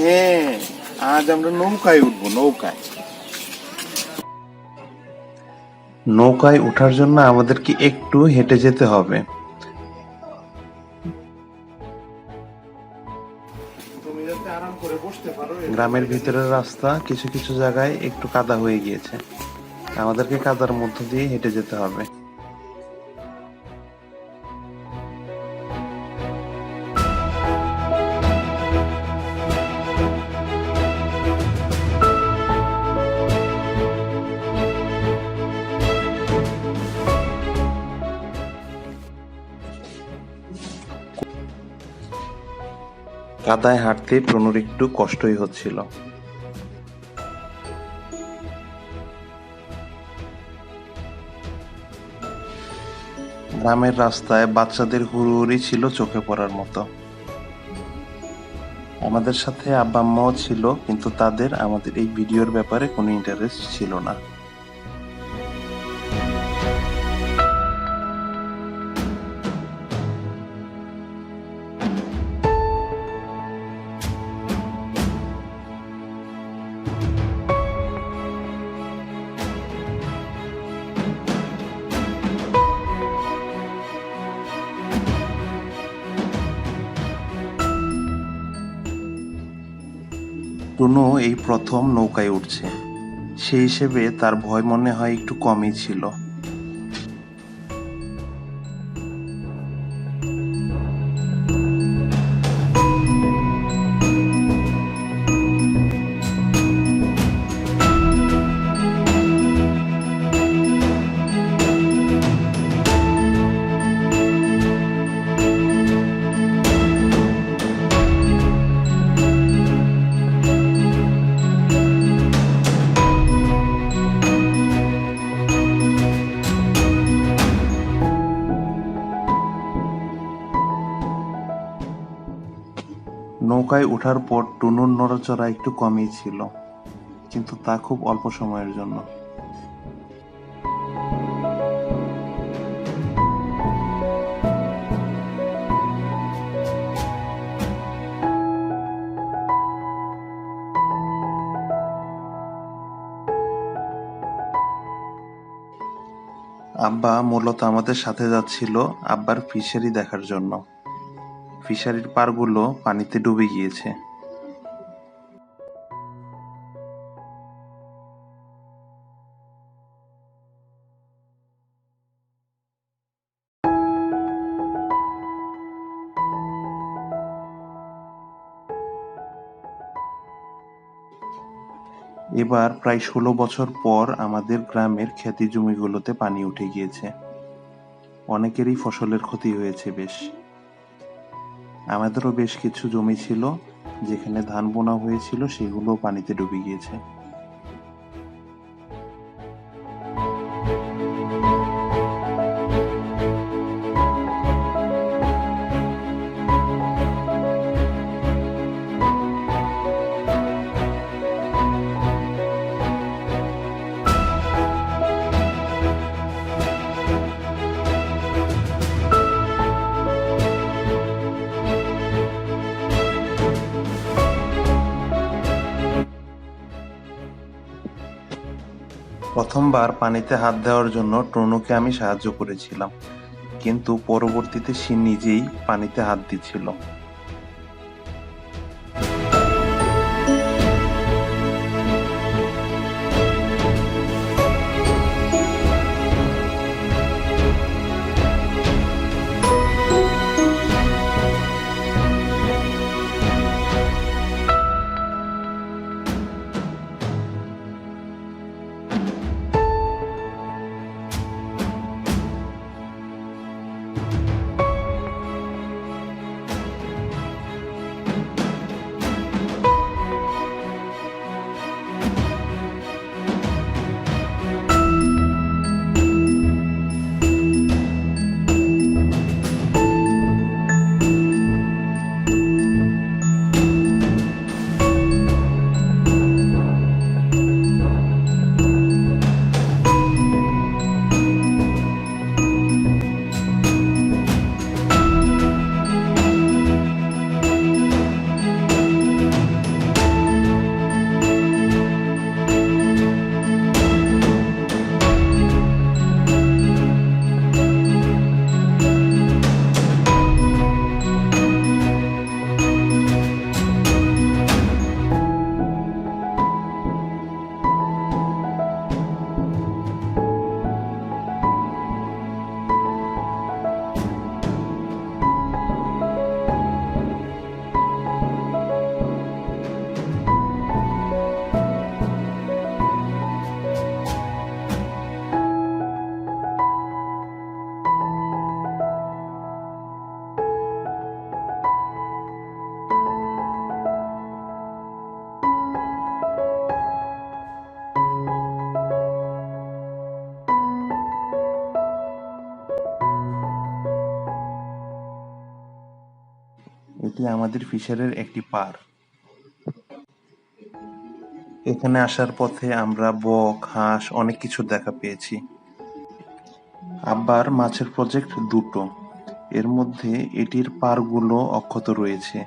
হ্যাঁ, আজ আমরা নৌকায় উঠবো। নৌকায় ওঠার জন্য আমাদেরকে একটু হেঁটে যেতে হবে। গ্রামের ভিতরের রাস্তা কিছু কিছু জায়গায় একটু কাদা হয়ে গিয়েছে, আমাদেরকে কাদার মধ্য দিয়ে হেঁটে যেতে হবে। কাদায় হাঁটতে প্রণুর একটু কষ্টই হচ্ছিল। গ্রামের রাস্তায় বাচ্চাদের হুড়োহুড়ি ছিল চোখে পড়ার মতো। আমাদের সাথে আব্বা আম্মাও ছিল, কিন্তু তাদের আমাদের এই ভিডিওর ব্যাপারে কোনো ইন্টারেস্ট ছিল না। টুনু এই প্রথম নৌকায় উঠছে, সেই হিসেবে তার ভয় মনে হয় একটু কমই ছিল। নৌকায় ওঠার পর টুনুর নড়াচড়া একটু কমই ছিল, কিন্তু তা খুব অল্প সময়ের জন্য। আব্বা মূলত আমাদের সাথে যাচ্ছিল আব্বার ফিশারি দেখার জন্য। ফিশারির পাড়গুলো পানিতে ডুবে গিয়েছে। এবার প্রায় 16 বছর পর আমাদের গ্রামের ক্ষেতি জমিগুলোতে পানি উঠে গিয়েছে। অনেকেরই ফসলের ক্ষতি হয়েছে বেশ। আমাদেরও বেশ কিছু জমি ছিল যেখানে ধান বোনা হয়েছিল, সেগুলো পানিতে ডুবে গিয়েছে। প্রথমবার পানিতে হাত দেওয়ার জন্য টুনুকে আমি সাহায্য করেছিলাম, কিন্তু পরবর্তীতে সে নিজেই পানিতে হাত দিচ্ছিল। এটি আমাদের ফিশারের একটি পার। এখানে আসার পথে আমরা বক, হাঁস অনেক কিছু দেখা পেয়েছি। আব্বার মাছের প্রজেক্ট দুটো, এর মধ্যে এটির পারগুলো অক্ষত রয়েছে।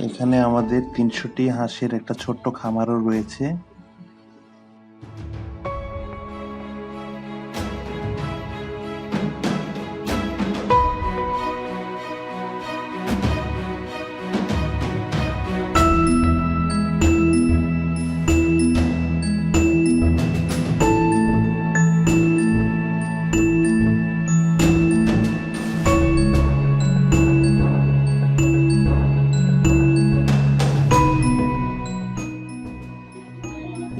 এখানে আমাদের ৩০০টি হাঁসের একটা ছোট্ট খামারও রয়েছে।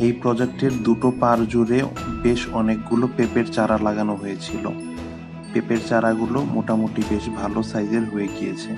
এই প্রজেক্টের দুটো পার জুড়ে বেশ অনেকগুলো পেঁপের চারা লাগানো হয়েছিল। পেঁপের চারাগুলো মোটামুটি বেশ ভালো সাইজের হয়ে গিয়েছে।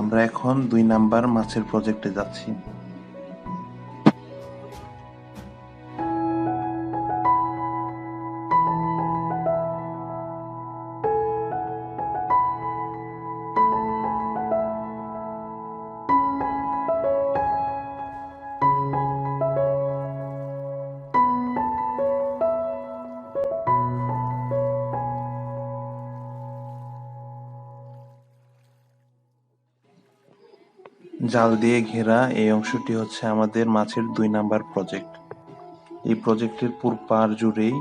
আমরা এখন ২ নাম্বার মাছের প্রজেক্টে যাচ্ছি। জাল দিয়ে ঘেরা এই অংশটি হচ্ছে আমাদের মাছের ২ নাম্বার প্রজেক্ট। এই প্রজেক্টের পুরো পার জুড়েই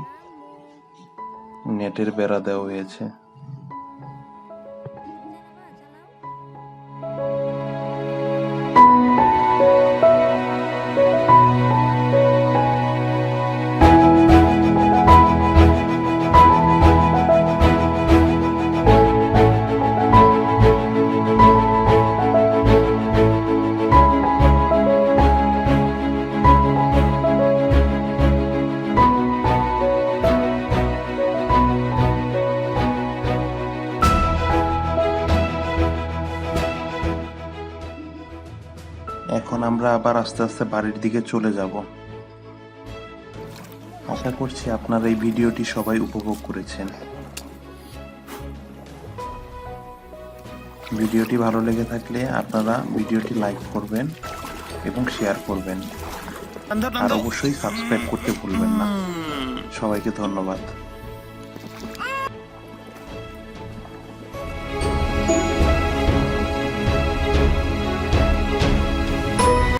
নেটের বেড়া দেওয়া হয়েছে। এখন আমরা আবার আস্তে আস্তে বাড়ির দিকে চলে যাব। আশা করছি আপনারা এই ভিডিওটি সবাই উপভোগ করেছেন। ভিডিওটি ভালো লেগে থাকলে আপনারা ভিডিওটি লাইক করবেন এবং শেয়ার করবেন, আর অবশ্যই সাবস্ক্রাইব করতে ভুলবেন না। সবাইকে ধন্যবাদ।